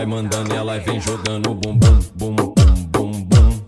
vai mandando, ela vem jogando bum bum bum bum bum bum.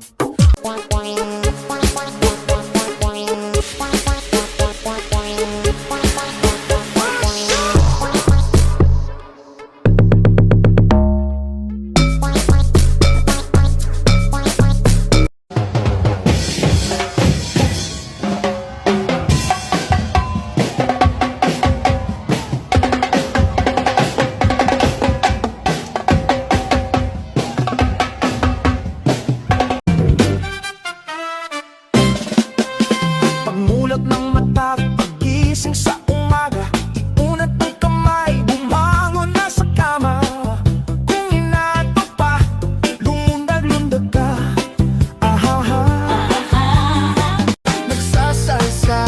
Pagmulat ng mata, pagising sa umaga, iunat ng kamay, bumangon na sa kama. Kung inaantok pa, lumundag-lundag ka. Ahaha, nagsasalsa.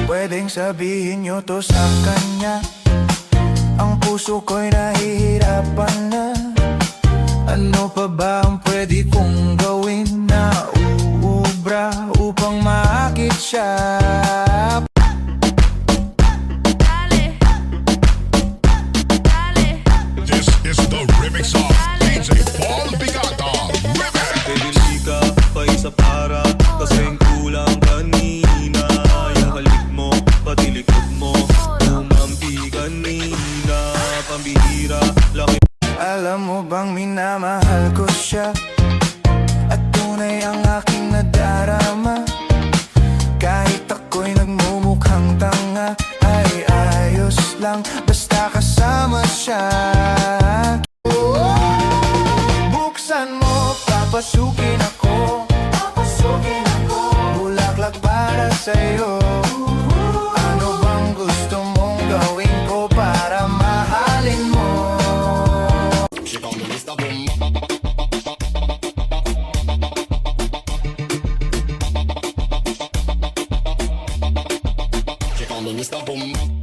Pwedeng sabihin nyo to sa kanya, ang puso ko'y nahihirapan na. Ano pa ba ang pwede kong gawin na uubra upang maakit siya? This is the remix of DJ Paul Bigata. Remix. Bibili ka pa isa para kasing kulang kanina. Yung halik mo, pati likod mo, umampi kanina. Pambihira, laki. Alam mo bang minamahal ko siya, at tunay ang aking nadarama. Kahit ako'y nagmumukhang tanga, ay ayos lang basta kasama siya. Buksan mo, papasukin ako. Bulaklak para sa'yo. Ano bang gusto mong gawin ko para mahalin mo? She call me Mr. Boom. She call me Mr. Boom.